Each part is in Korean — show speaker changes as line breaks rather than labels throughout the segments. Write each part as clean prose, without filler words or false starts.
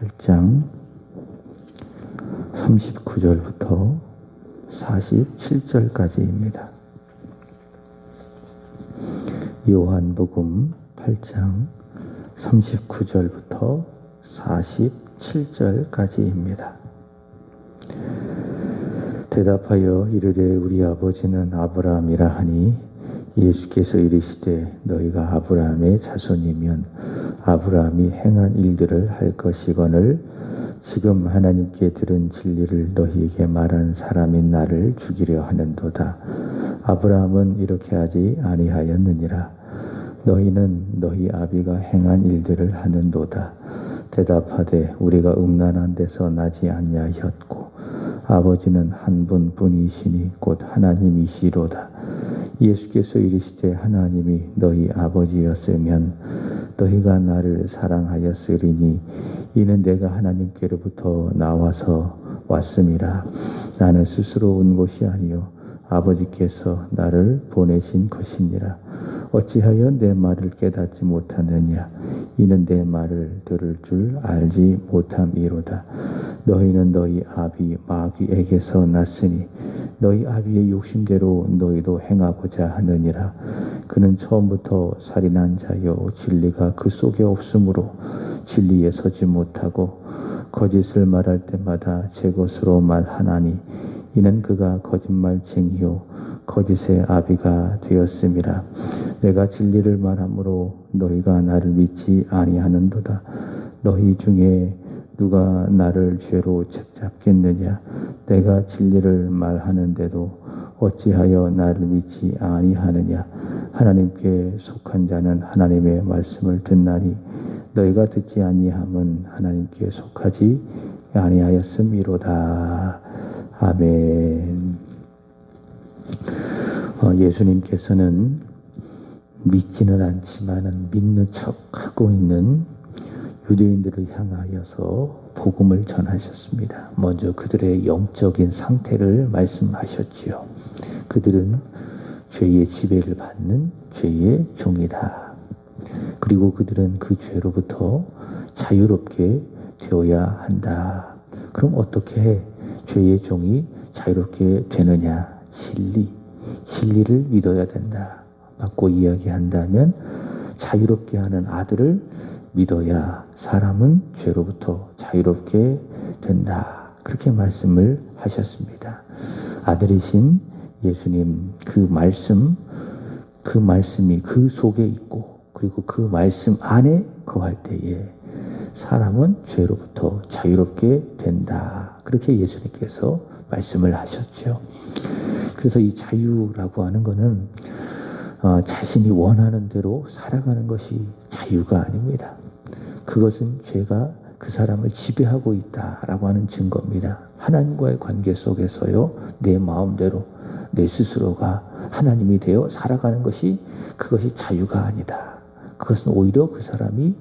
8장 39절부터 47절까지입니다. 요한복음 8장 39절부터 47절까지입니다. 대답하여 이르되 우리 아버지는 아브라함이라 하니 예수께서 이르시되 너희가 아브라함의 자손이면 아브라함이 행한 일들을 할 것이거늘 지금 하나님께 들은 진리를 너희에게 말한 사람인 나를 죽이려 하는도다. 아브라함은 이렇게 하지 아니하였느니라. 너희는 너희 아비가 행한 일들을 하는도다. 대답하되 우리가 음란한 데서 나지 아니하였고 아버지는 한 분뿐이시니 곧 하나님이시로다. 예수께서 이르시되 하나님이 너희 아버지였으면 너희가 나를 사랑하였으리니 이는 내가 하나님께로부터 나와서 왔음이라. 나는 스스로 온 것이 아니요 아버지께서 나를 보내신 것이니라. 어찌하여 내 말을 깨닫지 못하느냐? 이는 내 말을 들을 줄 알지 못함이로다. 너희는 너희 아비 마귀에게서 났으니 너희 아비의 욕심대로 너희도 행하고자 하느니라. 그는 처음부터 살인한 자요 진리가 그 속에 없으므로 진리에 서지 못하고 거짓을 말할 때마다 제 것으로 말하나니 이는 그가 거짓말쟁이요 거짓의 아비가 되었음이라. 내가 진리를 말하므로 너희가 나를 믿지 아니하는도다. 너희 중에 누가 나를 죄로 책잡겠느냐? 내가 진리를 말하는데도 어찌하여 나를 믿지 아니하느냐? 하나님께 속한 자는 하나님의 말씀을 듣나니 너희가 듣지 아니함은 하나님께 속하지 아니하였음이로다. 아멘. 예수님께서는 믿지는 않지만은 믿는 척하고 있는 유대인들을 향하여서 복음을 전하셨습니다. 먼저 그들의 영적인 상태를 말씀하셨지요. 그들은 죄의 지배를 받는 죄의 종이다. 그리고 그들은 그 죄로부터 자유롭게 되어야 한다. 그럼 어떻게 죄의 종이 자유롭게 되느냐? 진리를 믿어야 된다. 바꿔 이야기한다면 자유롭게 하는 아들을 믿어야 사람은 죄로부터 자유롭게 된다. 그렇게 말씀을 하셨습니다. 아들이신 예수님 그 말씀이 그 속에 있고 그리고 그 말씀 안에 거할 때에 사람은 죄로부터 자유롭게 된다. 그렇게 예수님께서 말씀을 하셨죠. 그래서 이 자유라고 하는 것은 자신이 원하는 대로 살아가는 것이 자유가 아닙니다. 그것은 죄가 그 사람을 지배하고 있다라고 하는 증거입니다. 하나님과의 관계 속에서요, 내 마음대로 내 스스로가 하나님이 되어 살아가는 것이 그것이 자유가 아니다. 그것은 오히려 그 사람이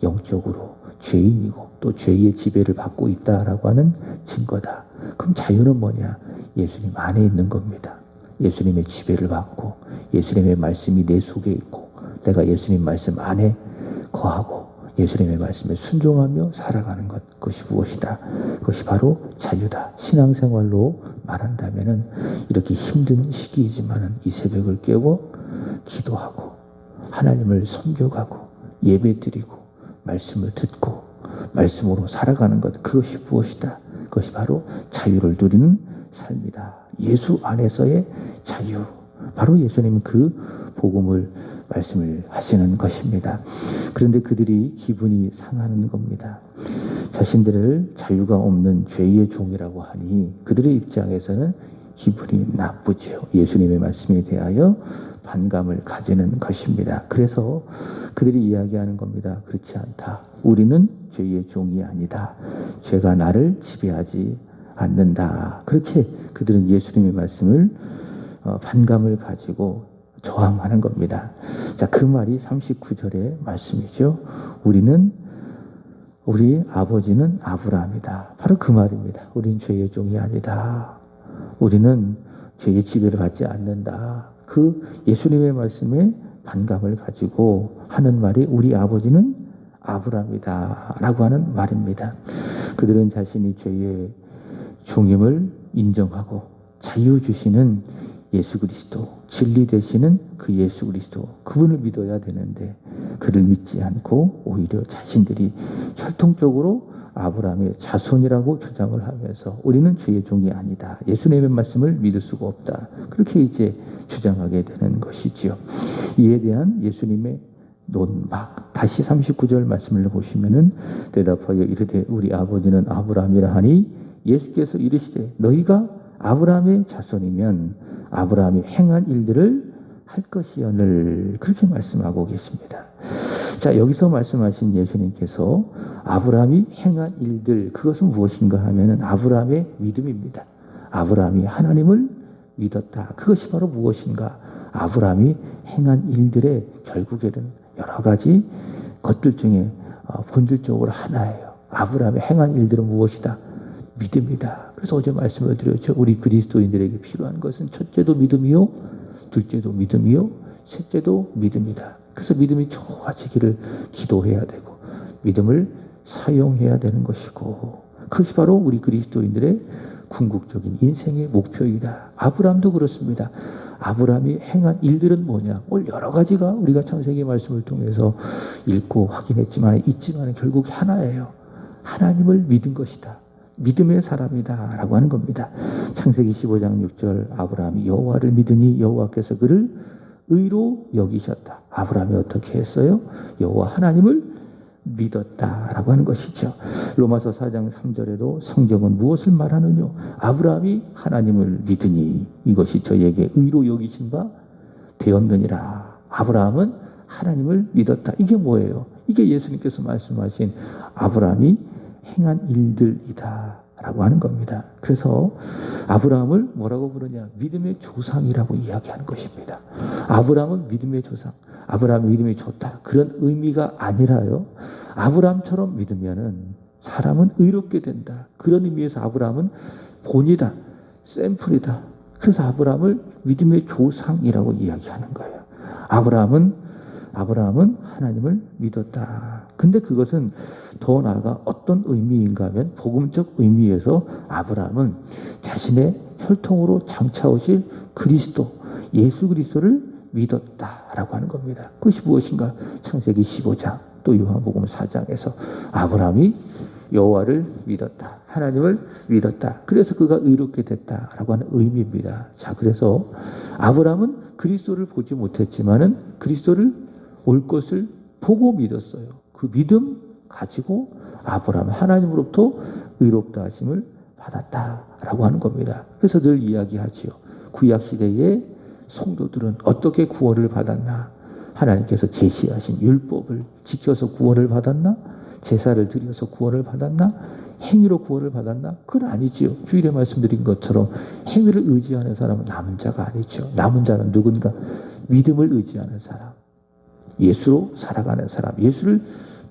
영적으로 죄인이고 또 죄의 지배를 받고 있다라고 하는 증거다. 그럼 자유는 뭐냐? 예수님 안에 있는 겁니다. 예수님의 지배를 받고 예수님의 말씀이 내 속에 있고 내가 예수님 말씀 안에 거하고 예수님의 말씀에 순종하며 살아가는 것, 그것이 무엇이다? 그것이 바로 자유다. 신앙생활로 말한다면은 이렇게 힘든 시기이지만은 이 새벽을 깨고 기도하고 하나님을 섬겨가고 예배드리고 말씀을 듣고 말씀으로 살아가는 것, 그것이 무엇이다? 그것이 바로 자유를 누리는 삶이다. 예수 안에서의 자유. 바로 예수님은 그 복음을 말씀을 하시는 것입니다. 그런데 그들이 기분이 상하는 겁니다. 자신들을 자유가 없는 죄의 종이라고 하니 그들의 입장에서는 기분이 나쁘죠. 예수님의 말씀에 대하여 반감을 가지는 것입니다. 그래서 그들이 이야기하는 겁니다. 그렇지 않다. 우리는 죄의 종이 아니다. 죄가 나를 지배하지 않는다. 그렇게 그들은 예수님의 말씀을 반감을 가지고 저항하는 겁니다. 자, 그 말이 39절의 말씀이죠. 우리 아버지는 아브라함이다. 바로 그 말입니다. 우린 죄의 종이 아니다. 우리는 죄의 지배를 받지 않는다. 그 예수님의 말씀에 반감을 가지고 하는 말이 우리 아버지는 아브라함이다 라고 하는 말입니다. 그들은 자신이 죄의 종임을 인정하고 자유 주시는 예수 그리스도, 진리 되시는 그 예수 그리스도, 그분을 믿어야 되는데 그를 믿지 않고 오히려 자신들이 혈통적으로 아브라함의 자손이라고 주장을 하면서 우리는 죄의 종이 아니다, 예수님의 말씀을 믿을 수가 없다, 그렇게 이제 주장하게 되는 것이지요. 이에 대한 예수님의 논박, 다시 39절 말씀을 보시면은 대답하여 이르되 우리 아버지는 아브라함이라 하니 예수께서 이르시되 너희가 아브라함의 자손이면 아브라함이 행한 일들을 할 것이여늘, 그렇게 말씀하고 계십니다. 자, 여기서 말씀하신 예수님께서 아브라함이 행한 일들, 그것은 무엇인가 하면은 아브라함의 믿음입니다. 아브라함이 하나님을 믿었다. 그것이 바로 무엇인가? 아브라함이 행한 일들의 결국에는 여러 가지 것들 중에 본질적으로 하나예요. 아브라함의 행한 일들은 무엇이다? 믿음이다. 그래서 어제 말씀을 드렸죠. 우리 그리스도인들에게 필요한 것은 첫째도 믿음이요, 둘째도 믿음이요, 셋째도 믿음이다. 그래서 믿음이 좋아지기를 기도해야 되고 믿음을 사용해야 되는 것이고, 그것이 바로 우리 그리스도인들의 궁극적인 인생의 목표이다. 아브라함도 그렇습니다. 아브라함이 행한 일들은 뭐냐? 오늘 여러 가지가 우리가 창세기 말씀을 통해서 읽고 확인했지만 있지만 결국 하나예요. 하나님을 믿은 것이다. 믿음의 사람이다 라고 하는 겁니다. 창세기 15장 6절 아브라함이 여호와를 믿으니 여호와께서 그를 의로 여기셨다. 아브라함이 어떻게 했어요? 여호와 하나님을 믿었다라고 하는 것이죠. 로마서 4장 3절에도 성경은 무엇을 말하느냐? 아브라함이 하나님을 믿으니 이것이 저에게 의로 여기신 바 되었느니라. 아브라함은 하나님을 믿었다. 이게 뭐예요? 이게 예수님께서 말씀하신 아브라함이 행한 일들이다 라고 하는 겁니다. 그래서 아브라함을 뭐라고 부르냐? 믿음의 조상이라고 이야기하는 것입니다. 아브라함은 믿음의 조상, 아브라함이 믿음이 좋다, 그런 의미가 아니라요, 아브라함처럼 믿으면은 사람은 의롭게 된다, 그런 의미에서 아브라함은 본이다, 샘플이다. 그래서 아브라함을 믿음의 조상이라고 이야기하는 거예요. 아브라함은 하나님을 믿었다. 근데 그것은 더 나아가 어떤 의미인가 하면 복음적 의미에서 아브라함은 자신의 혈통으로 장차오실 그리스도, 예수 그리스도를 믿었다라고 하는 겁니다. 그것이 무엇인가? 창세기 15장 또 요한복음 4장에서 아브라함이 여호와를 믿었다, 하나님을 믿었다, 그래서 그가 의롭게 됐다라고 하는 의미입니다. 자, 그래서 아브라함은 그리스도를 보지 못했지만은 그리스도를 올 것을 보고 믿었어요. 그 믿음 가지고 아브라함 하나님으로부터 의롭다 하심을 받았다라고 하는 겁니다. 그래서 늘 이야기하지요. 구약 시대의 성도들은 어떻게 구원을 받았나? 하나님께서 제시하신 율법을 지켜서 구원을 받았나? 제사를 드려서 구원을 받았나? 행위로 구원을 받았나? 그건 아니지요. 주일에 말씀드린 것처럼 행위를 의지하는 사람은 남은 자가 아니죠. 남은 자는 누군가? 믿음을 의지하는 사람, 예수로 살아가는 사람, 예수를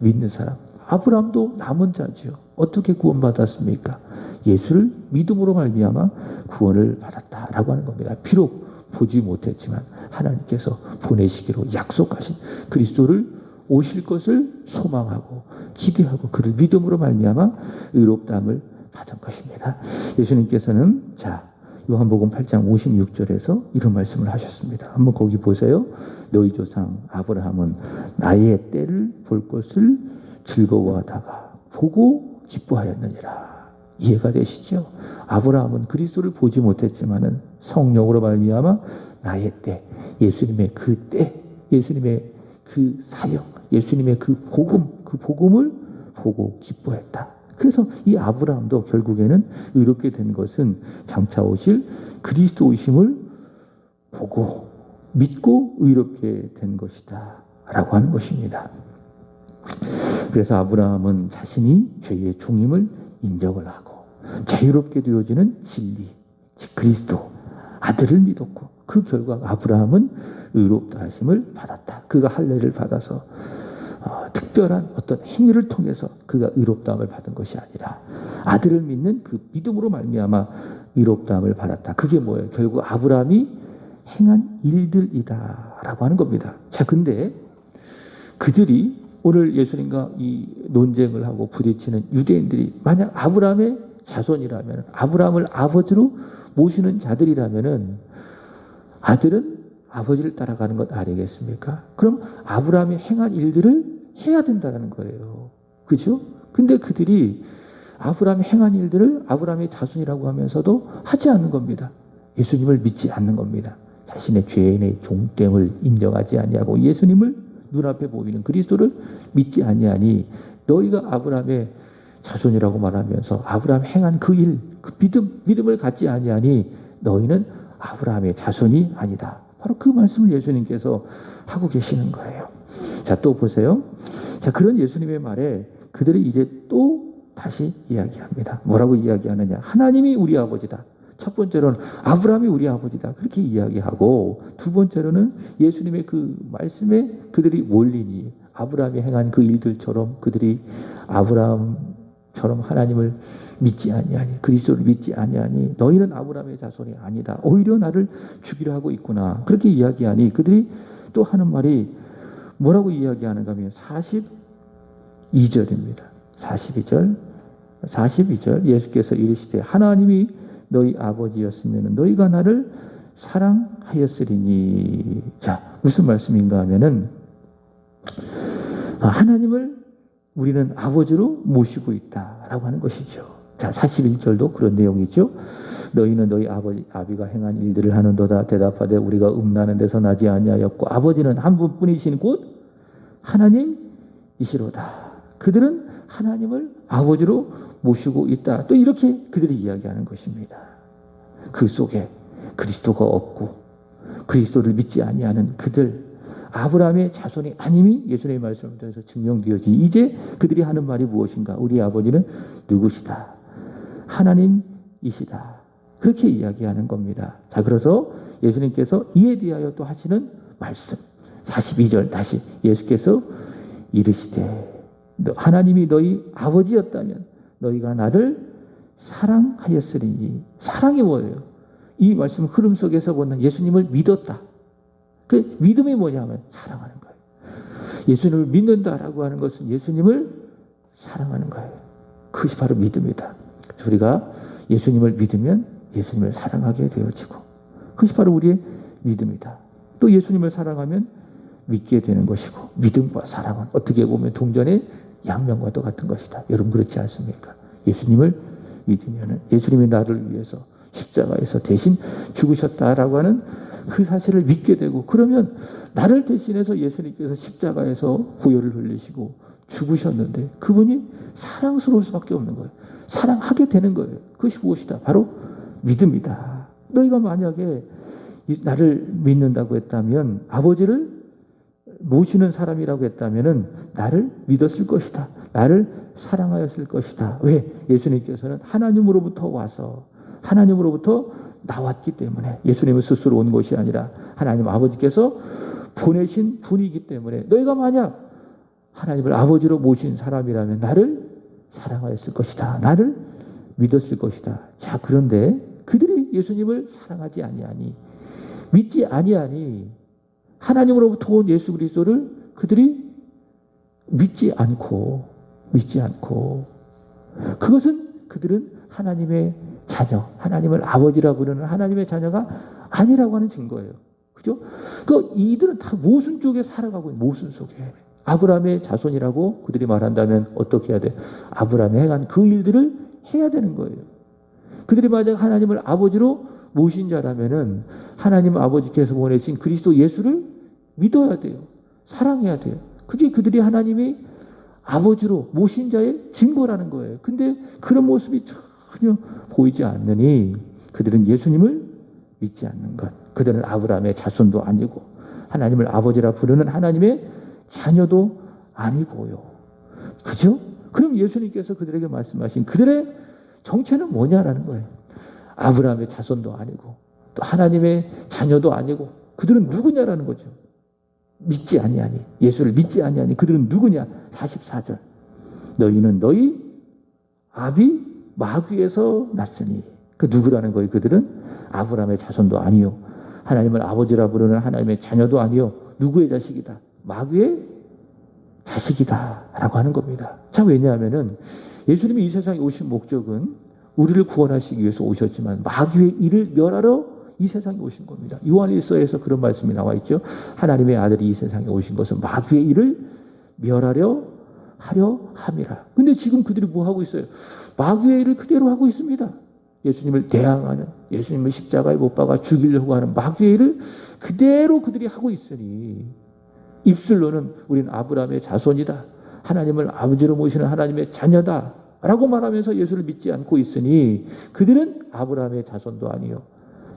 믿는 사람. 아브라함도 남은 자지요. 어떻게 구원받았습니까? 예수를 믿음으로 말미암아 구원을 받았다라고 하는 겁니다. 비록 보지 못했지만 하나님께서 보내시기로 약속하신 그리스도를 오실 것을 소망하고 기대하고 그를 믿음으로 말미암아 의롭다함을 받은 것입니다. 예수님께서는 자, 요한복음 8장 56절에서 이런 말씀을 하셨습니다. 한번 거기 보세요. 너희 조상 아브라함은 나의 때를 볼 것을 즐거워하다가 보고 기뻐하였느니라. 이해가 되시죠? 아브라함은 그리스도를 보지 못했지만은 성령으로 말미암아 나의 때, 예수님의 그 때, 예수님의 그 사역, 예수님의 그 복음을 보고 기뻐했다. 그래서 이 아브라함도 결국에는 의롭게 된 것은 장차 오실 그리스도 오심을 보고 믿고 의롭게 된 것이다 라고 하는 것입니다. 그래서 아브라함은 자신이 죄의 종임을 인정을 하고 자유롭게 되어지는 진리, 즉 그리스도 아들을 믿었고 그 결과 아브라함은 의롭다 하심을 받았다. 그가 할례를 받아서 특별한 어떤 행위를 통해서 그가 의롭다함을 받은 것이 아니라 아들을 믿는 그 믿음으로 말미암아 의롭다함을 받았다. 그게 뭐예요? 결국 아브라함이 행한 일들이다라고 하는 겁니다. 자, 근데 그들이 오늘 예수님과 이 논쟁을 하고 부딪히는 유대인들이 만약 아브라함의 자손이라면, 아브라함을 아버지로 모시는 자들이라면은 아들은 아버지를 따라가는 것 아니겠습니까? 그럼 아브라함이 행한 일들을 해야 된다는 거예요. 그죠? 근데 그들이 아브라함이 행한 일들을 아브라함의 자손이라고 하면서도 하지 않는 겁니다. 예수님을 믿지 않는 겁니다. 자신의 죄인의 종됨을 인정하지 아니하고 예수님을 눈앞에 보이는 그리스도를 믿지 아니하니 너희가 아브라함의 자손이라고 말하면서 아브라함 행한 그 일, 그 믿음을 갖지 아니하니 너희는 아브라함의 자손이 아니다. 바로 그 말씀을 예수님께서 하고 계시는 거예요. 자, 또 보세요. 자, 그런 예수님의 말에 그들이 이제 또 다시 이야기합니다. 뭐라고 이야기하느냐? 하나님이 우리 아버지다. 첫 번째로는 아브라함이 우리 아버지다. 그렇게 이야기하고 두 번째로는 예수님의 그 말씀에 그들이 몰리니 아브라함이 행한 그 일들처럼 그들이 아브라함처럼 하나님을 믿지 아니하니 그리스도를 믿지 아니하니 너희는 아브라함의 자손이 아니다. 오히려 나를 죽이려 하고 있구나. 그렇게 이야기하니 그들이 또 하는 말이 뭐라고 이야기하는가 하면 42절입니다. 42절 예수께서 이르시되 하나님이 너희 아버지였으면 너희가 나를 사랑하였으리니. 자, 무슨 말씀인가 하면은 하나님을 우리는 아버지로 모시고 있다라고 하는 것이죠. 자, 41절도 그런 내용이죠. 너희는 너희 아비가 행한 일들을 하는도다. 대답하되 우리가 음나는 데서 나지 아니하였고 아버지는 한 분뿐이신 곧 하나님이시로다. 그들은 하나님을 아버지로 모시고 있다. 또 이렇게 그들이 이야기하는 것입니다. 그 속에 그리스도가 없고 그리스도를 믿지 아니하는 그들, 아브라함의 자손이 아님이 예수님의 말씀을 통해서 증명되어지니 이제 그들이 하는 말이 무엇인가? 우리 아버지는 누구시다? 하나님이시다. 그렇게 이야기하는 겁니다. 자, 그래서 예수님께서 이에 대하여 또 하시는 말씀 42절 다시 예수께서 이르시되 하나님이 너희 아버지였다면 너희가 나를 사랑하였으리니. 사랑이 뭐예요? 이 말씀 흐름 속에서 보는 예수님을 믿었다. 그 믿음이 뭐냐면 사랑하는 거예요. 예수님을 믿는다라고 하는 것은 예수님을 사랑하는 거예요. 그것이 바로 믿음이다. 우리가 예수님을 믿으면 예수님을 사랑하게 되어지고 그것이 바로 우리의 믿음이다. 또 예수님을 사랑하면 믿게 되는 것이고 믿음과 사랑은 어떻게 보면 동전의 양면과도 같은 것이다. 여러분 그렇지 않습니까? 예수님을 믿으면 예수님이 나를 위해서 십자가에서 대신 죽으셨다라고 하는 그 사실을 믿게 되고 그러면 나를 대신해서 예수님께서 십자가에서 보혈을 흘리시고 죽으셨는데 그분이 사랑스러울 수밖에 없는 거예요. 사랑하게 되는 거예요. 그것이 무엇이다? 바로 믿음이다. 너희가 만약에 나를 믿는다고 했다면 아버지를 모시는 사람이라고 했다면 나를 믿었을 것이다. 나를 사랑하였을 것이다. 왜? 예수님께서는 하나님으로부터 와서 하나님으로부터 나왔기 때문에 예수님은 스스로 온 것이 아니라 하나님 아버지께서 보내신 분이기 때문에 너희가 만약 하나님을 아버지로 모신 사람이라면 나를 사랑하였을 것이다. 나를 믿었을 것이다. 자, 그런데 그들이 예수님을 사랑하지 아니하니 믿지 아니하니 하나님으로부터 온 예수 그리스도를 그들이 믿지 않고 그것은 그들은 하나님의 자녀, 하나님을 아버지라고 부르는 하나님의 자녀가 아니라고 하는 증거예요. 그죠? 이들은 다 모순 쪽에 살아가고 있는 모순 속에. 아브라함의 자손이라고 그들이 말한다면 어떻게 해야 돼? 아브라함이 행한 그 일들을 해야 되는 거예요. 그들이 만약 하나님을 아버지로 모신 자라면은 하나님 아버지께서 보내신 그리스도 예수를 믿어야 돼요. 사랑해야 돼요. 그게 그들이 하나님이 아버지로 모신 자의 증거라는 거예요. 근데 그런 모습이 전혀 보이지 않느니 그들은 예수님을 믿지 않는 것. 그들은 아브라함의 자손도 아니고 하나님을 아버지라 부르는 하나님의 자녀도 아니고요. 그죠? 그럼 예수님께서 그들에게 말씀하신 그들의 정체는 뭐냐라는 거예요. 아브라함의 자손도 아니고 또 하나님의 자녀도 아니고 그들은 누구냐라는 거죠. 믿지 아니하니 예수를 믿지 아니하니 그들은 누구냐? 44절 너희는 너희 아비 마귀에서 났으니 그 누구라는 거예요? 그들은 아브라함의 자손도 아니요 하나님을 아버지라 부르는 하나님의 자녀도 아니요 누구의 자식이다? 마귀의 자식이다라고 하는 겁니다. 자, 왜냐하면은 예수님이 이 세상에 오신 목적은 우리를 구원하시기 위해서 오셨지만 마귀의 일을 멸하러 이 세상에 오신 겁니다. 요한일서에서 그런 말씀이 나와 있죠. 하나님의 아들이 이 세상에 오신 것은 마귀의 일을 멸하려 하려 함이라. 근데 지금 그들이 뭐 하고 있어요? 마귀의 일을 그대로 하고 있습니다. 예수님을 대항하는, 예수님을 십자가에 못 박아 죽이려고 하는 마귀의 일을 그대로 그들이 하고 있으니 입술로는 우린 아브라함의 자손이다, 하나님을 아버지로 모시는 하나님의 자녀다 라고 말하면서 예수를 믿지 않고 있으니 그들은 아브라함의 자손도 아니요,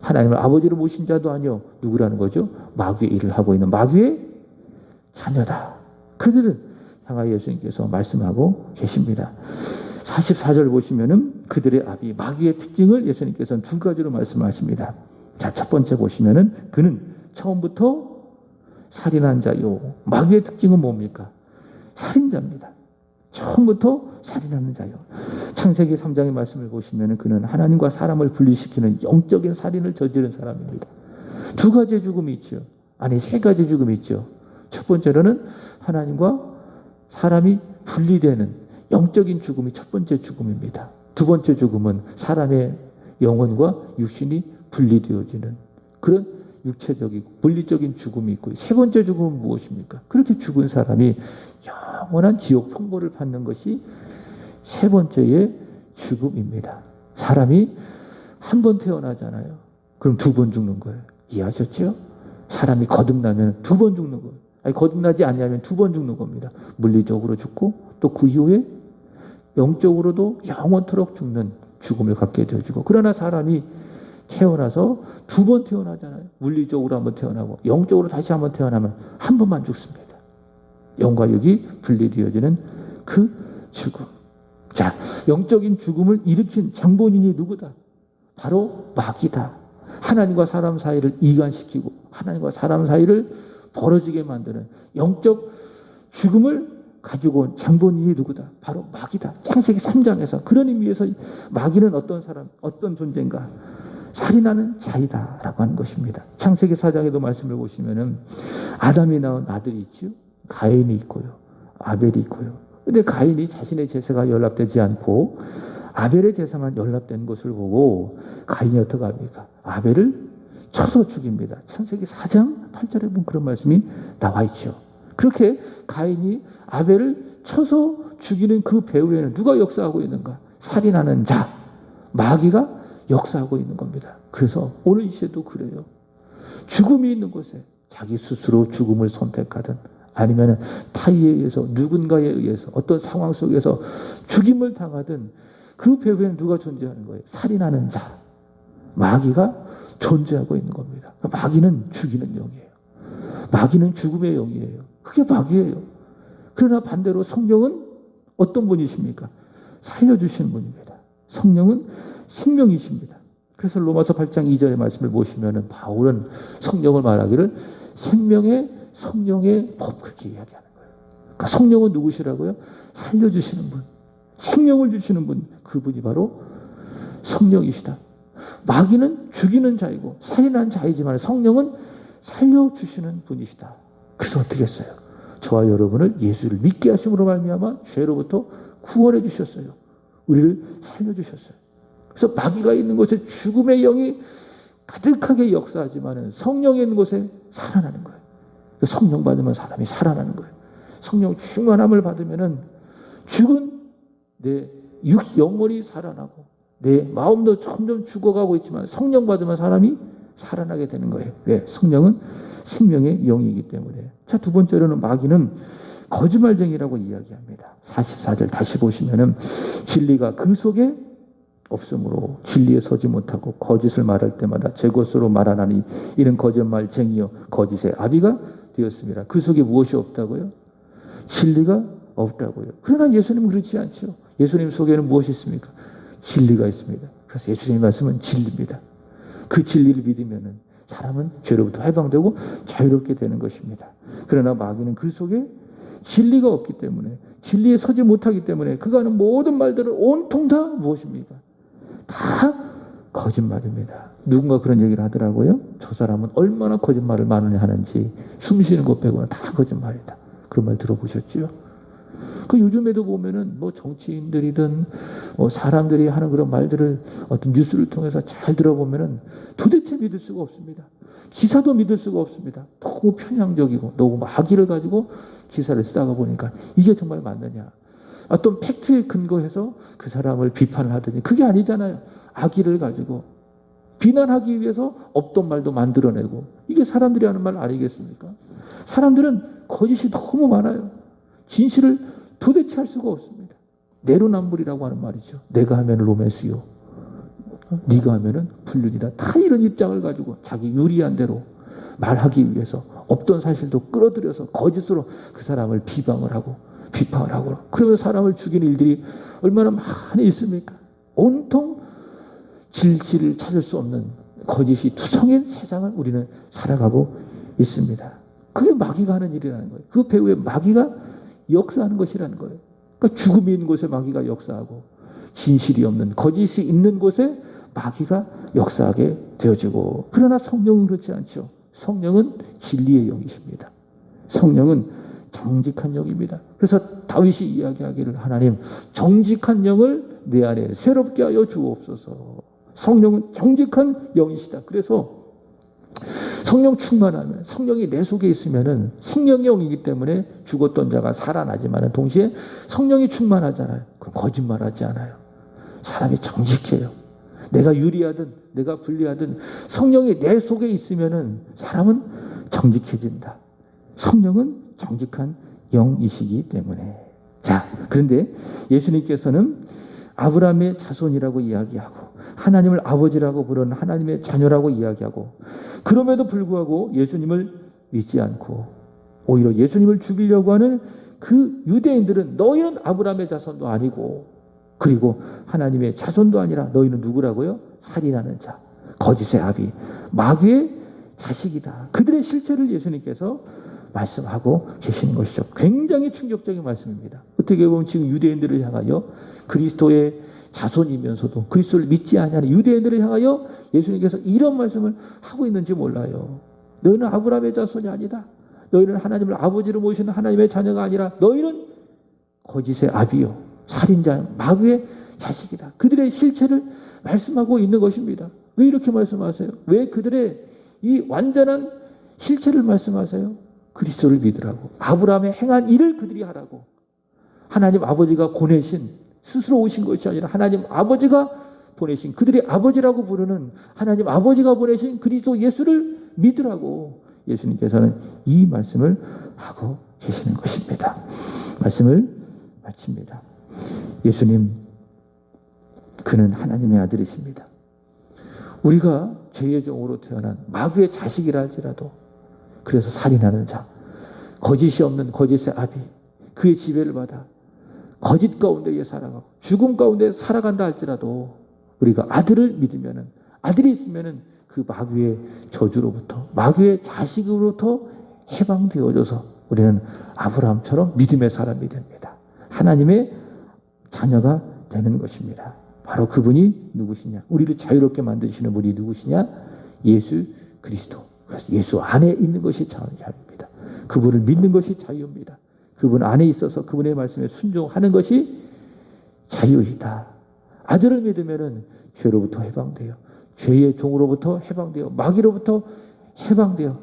하나님을 아버지로 모신 자도 아니요, 누구라는 거죠? 마귀의 일을 하고 있는 마귀의 자녀다. 그들은 향하여 예수님께서 말씀하고 계십니다. 44절 보시면은 그들의 아비 마귀의 특징을 예수님께서는 두 가지로 말씀하십니다. 자, 첫 번째 보시면은 그는 처음부터 살인한 자요. 마귀의 특징은 뭡니까? 살인자입니다. 처음부터 살인하는 자요. 창세기 3장의 말씀을 보시면은 그는 하나님과 사람을 분리시키는 영적인 살인을 저지른 사람입니다. 두 가지의 죽음이 있죠. 아니, 세 가지 죽음이 있죠. 첫 번째로는 하나님과 사람이 분리되는 영적인 죽음이 첫 번째 죽음입니다. 두 번째 죽음은 사람의 영혼과 육신이 분리되어지는 그런 육체적이고 물리적인 죽음이 있고, 세 번째 죽음은 무엇입니까? 그렇게 죽은 사람이 영원한 지옥 선고를 받는 것이 세 번째의 죽음입니다. 사람이 한 번 태어나잖아요. 그럼 두 번 죽는 거예요. 이해하셨죠? 사람이 거듭나면 두 번 죽는 거예요. 아니, 거듭나지 않냐면 두 번 죽는 겁니다. 물리적으로 죽고 또 그 이후에 영적으로도 영원토록 죽는 죽음을 갖게 되어지고, 그러나 사람이 태어나서 두 번 태어나잖아요. 물리적으로 한번 태어나고 영적으로 다시 한번 태어나면 한 번만 죽습니다. 영과 육이 분리되어지는 그 죽음. 자, 영적인 죽음을 일으킨 장본인이 누구다? 바로 마귀다. 하나님과 사람 사이를 이간시키고 하나님과 사람 사이를 벌어지게 만드는 영적 죽음을 가지고 온 장본인이 누구다? 바로 마귀다. 창세기 3장에서 그런 의미에서 마귀는 어떤 사람, 어떤 존재인가? 살인하는 자이다 라고 하는 것입니다. 창세기 4장에도 말씀을 보시면은 아담이 낳은 아들이 있죠. 가인이 있고요, 아벨이 있고요. 근데 가인이 자신의 제사가 연락되지 않고 아벨의 제사만 연락된 것을 보고 가인이 어떻게 합니까? 아벨을 쳐서 죽입니다. 창세기 4장 8절에 보면 그런 말씀이 나와 있죠. 그렇게 가인이 아벨을 쳐서 죽이는 그 배후에는 누가 역사하고 있는가? 살인하는 자, 마귀가 역사하고 있는 겁니다. 그래서 오늘 이 시대도 그래요. 죽음이 있는 곳에 자기 스스로 죽음을 선택하든 아니면 타의에 의해서 누군가에 의해서 어떤 상황 속에서 죽임을 당하든 그 배후에는 누가 존재하는 거예요? 살인하는 자, 마귀가 존재하고 있는 겁니다. 마귀는 죽이는 영이에요. 마귀는 죽음의 영이에요. 그게 마귀예요. 그러나 반대로 성령은 어떤 분이십니까? 살려주시는 분입니다. 성령은 생명이십니다. 그래서 로마서 8장 2절의 말씀을 보시면은 바울은 성령을 말하기를 생명의 성령의 법, 그렇게 이야기하는 거예요. 그러니까 성령은 누구시라고요? 살려주시는 분, 생명을 주시는 분, 그분이 바로 성령이시다. 마귀는 죽이는 자이고 살인한 자이지만 성령은 살려주시는 분이시다. 그래서 어떻게 했어요? 저와 여러분을 예수를 믿게 하심으로 말미암아 죄로부터 구원해 주셨어요. 우리를 살려주셨어요. 그래서 마귀가 있는 곳에 죽음의 영이 가득하게 역사하지만 성령이 있는 곳에 살아나는 거예요. 성령 받으면 사람이 살아나는 거예요. 성령 충만함을 받으면 죽은 내 영혼이 살아나고 내 마음도 점점 죽어가고 있지만 성령 받으면 사람이 살아나게 되는 거예요. 왜? 성령은 생명의 영이기 때문에. 자, 두 번째로는 마귀는 거짓말쟁이라고 이야기합니다. 44절 다시 보시면은 진리가 그 속에 없으므로 진리에 서지 못하고 거짓을 말할 때마다 제 것으로 말하나니 이는 거짓말쟁이요 거짓의 아비가 되었습니다. 그 속에 무엇이 없다고요? 진리가 없다고요. 그러나 예수님은 그렇지 않죠. 예수님 속에는 무엇이 있습니까? 진리가 있습니다. 그래서 예수님의 말씀은 진리입니다. 그 진리를 믿으면 사람은 죄로부터 해방되고 자유롭게 되는 것입니다. 그러나 마귀는 그 속에 진리가 없기 때문에, 진리에 서지 못하기 때문에 그가 하는 모든 말들을 온통 다 무엇입니까? 다 거짓말입니다. 누군가 그런 얘기를 하더라고요. 저 사람은 얼마나 거짓말을 많이 하는지 숨 쉬는 것 빼고는 다 거짓말이다. 그런 말 들어보셨죠? 그 요즘에도 보면은 뭐 정치인들이든 사람들이 하는 그런 말들을 어떤 뉴스를 통해서 잘 들어보면은 도대체 믿을 수가 없습니다. 기사도 믿을 수가 없습니다. 너무 편향적이고 너무 악의를 가지고 기사를 쓰다가 보니까 이게 정말 맞느냐. 어떤 팩트에 근거해서 그 사람을 비판을 하더니 그게 아니잖아요. 악의를 가지고 비난하기 위해서 없던 말도 만들어내고 이게 사람들이 하는 말 아니겠습니까? 사람들은 거짓이 너무 많아요. 진실을 도대체 할 수가 없습니다. 내로남불이라고 하는 말이죠. 내가 하면 로맨스요. 네가 하면은 불륜이다. 다 이런 입장을 가지고 자기 유리한 대로 말하기 위해서 없던 사실도 끌어들여서 거짓으로 그 사람을 비방을 하고 비판을 하고 그러면서 사람을 죽이는 일들이 얼마나 많이 있습니까? 온통 진실을 찾을 수 없는 거짓이 투성인 세상을 우리는 살아가고 있습니다. 그게 마귀가 하는 일이라는 거예요. 그 배후에 마귀가 역사하는 것이라는 거예요. 그러니까 죽음이 있는 곳에 마귀가 역사하고 진실이 없는 거짓이 있는 곳에 마귀가 역사하게 되어지고 그러나 성령은 그렇지 않죠. 성령은 진리의 영이십니다. 성령은 정직한 영입니다. 그래서 다윗이 이야기하기를 하나님 정직한 영을 내 안에 새롭게 하여 주옵소서. 성령은 정직한 영이시다. 그래서 성령 충만하면 성령이 내 속에 있으면은 생명의 영이기 때문에 죽었던 자가 살아나지만 동시에 성령이 충만하잖아요. 그럼 거짓말하지 않아요. 사람이 정직해요. 내가 유리하든 내가 불리하든 성령이 내 속에 있으면은 사람은 정직해진다. 성령은 정직한 영이시기 때문에. 자, 그런데 예수님께서는 아브라함의 자손이라고 이야기하고 하나님을 아버지라고 부르는 하나님의 자녀라고 이야기하고 그럼에도 불구하고 예수님을 믿지 않고 오히려 예수님을 죽이려고 하는 그 유대인들은 너희는 아브라함의 자손도 아니고 그리고 하나님의 자손도 아니라 너희는 누구라고요? 살인하는 자, 거짓의 아비, 마귀의 자식이다. 그들의 실체를 예수님께서 말씀하고 계시는 것이죠. 굉장히 충격적인 말씀입니다. 어떻게 보면 지금 유대인들을 향하여 그리스도의 자손이면서도 그리스도를 믿지 아니하는 유대인들을 향하여 예수님께서 이런 말씀을 하고 있는지 몰라요. 너희는 아브라함의 자손이 아니다. 너희는 하나님을 아버지로 모시는 하나님의 자녀가 아니라 너희는 거짓의 아비요, 살인자, 마귀의 자식이다. 그들의 실체를 말씀하고 있는 것입니다. 왜 이렇게 말씀하세요? 왜 그들의 이 완전한 실체를 말씀하세요? 그리스도를 믿으라고. 아브라함의 행한 일을 그들이 하라고. 하나님 아버지가 보내신 스스로 오신 것이 아니라 하나님 아버지가 보내신 그들이 아버지라고 부르는 하나님 아버지가 보내신 그리스도 예수를 믿으라고 예수님께서는 이 말씀을 하고 계시는 것입니다. 말씀을 마칩니다. 예수님, 그는 하나님의 아들이십니다. 우리가 죄의 종으로 태어난 마귀의 자식이라 할지라도 그래서 살인하는 자, 거짓이 없는 거짓의 아비, 그의 지배를 받아 거짓 가운데에 살아가고 죽음 가운데 살아간다 할지라도 우리가 아들을 믿으면은 아들이 있으면은 그 마귀의 저주로부터 마귀의 자식으로부터 해방되어져서 우리는 아브라함처럼 믿음의 사람이 됩니다. 하나님의 자녀가 되는 것입니다. 바로 그분이 누구시냐? 우리를 자유롭게 만드시는 분이 누구시냐? 예수 그리스도. 그래서 예수 안에 있는 것이 자유입니다. 그분을 믿는 것이 자유입니다. 그분 안에 있어서 그분의 말씀에 순종하는 것이 자유이다. 아들을 믿으면은 죄로부터 해방돼요. 죄의 종으로부터 해방돼요. 마귀로부터 해방돼요.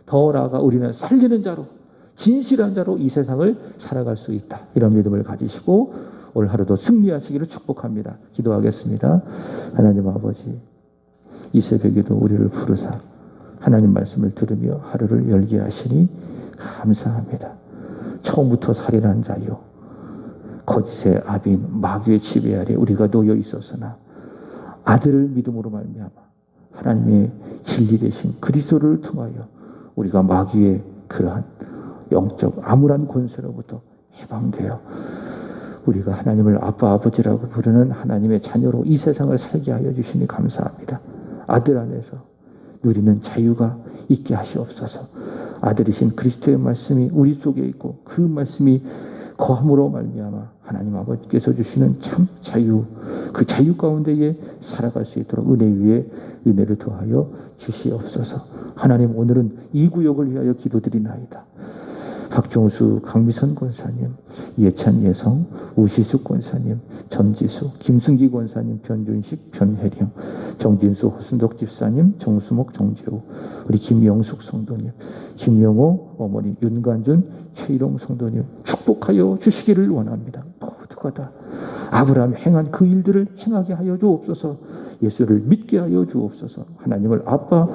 더 나아가 우리는 살리는 자로, 진실한 자로 이 세상을 살아갈 수 있다. 이런 믿음을 가지시고 오늘 하루도 승리하시기를 축복합니다. 기도하겠습니다. 하나님 아버지, 이 새벽에도 우리를 부르사 하나님 말씀을 들으며 하루를 열게 하시니 감사합니다. 처음부터 살인한 자요, 거짓의 아비인 마귀의 지배 아래 우리가 놓여 있었으나 아들을 믿음으로 말미암아 하나님의 진리 되신 그리스도를 통하여 우리가 마귀의 그러한 영적 암울한 권세로부터 해방되어 우리가 하나님을 아빠 아버지라고 부르는 하나님의 자녀로 이 세상을 살게 하여 주시니 감사합니다. 아들 안에서 누리는 자유가 있게 하시옵소서. 아들이신 그리스도의 말씀이 우리 속에 있고 그 말씀이 거함으로 말미암아 하나님 아버지께서 주시는 참 자유, 그 자유 가운데에 살아갈 수 있도록 은혜 위에 은혜를 더하여 주시옵소서. 하나님, 오늘은 이 구역을 위하여 기도드리나이다. 박종수, 강미선 권사님, 예찬 예성, 우시숙 권사님, 전지수, 김승기 권사님, 변준식, 변혜령, 정진수, 호순덕 집사님, 정수목, 정재우, 우리 김영숙 성도님, 김영호 어머니, 윤관준, 최일홍 성도님 축복하여 주시기를 원합니다. 모두가 다 아브라함이 행한 그 일들을 행하게 하여 주옵소서. 예수를 믿게 하여 주옵소서. 하나님을 아빠,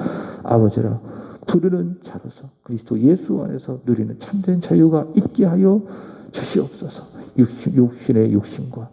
아버지라 부르는 자로서 그리스도 예수 안에서 누리는 참된 자유가 있게 하여 주시옵소서. 육신의 욕심과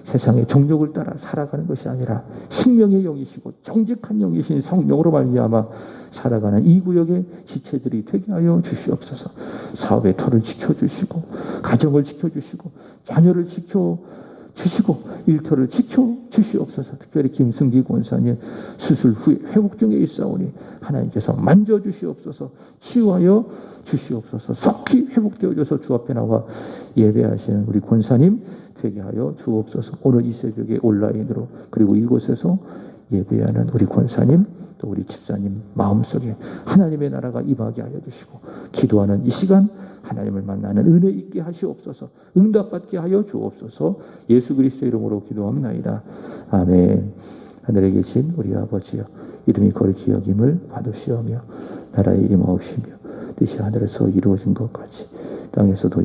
세상의 정욕을 따라 살아가는 것이 아니라 생명의 영이시고 정직한 영이신 성령으로 말미암아 살아가는 이 구역의 지체들이 되게 하여 주시옵소서. 사업의 터를 지켜주시고 가정을 지켜주시고 자녀를 지켜주시고 일터를 지켜주시옵소서. 특별히 김승기 권사님 수술 후에 회복 중에 있사오니 하나님께서 만져주시옵소서. 치유하여 주시옵소서. 속히 회복되어져서 주 앞에 나와 예배하시는 우리 권사님 되게 하여 주옵소서. 오늘 이 새벽에 온라인으로 그리고 이곳에서 예배하는 우리 권사님 또 우리 집사님 마음속에 하나님의 나라가 임하게 하여 주시고 기도하는 이 시간 하나님을 만나는 은혜 있게 하시옵소서. 응답받게 하여 주옵소서. 예수 그리스도 이름으로 기도합나이다. 아멘. 하늘에 계신 우리 아버지여 이름이 거룩히 여김을 받으시오며 나라의 임하옵시며 뜻이 하늘에서 이루어진 것 같이 땅에서도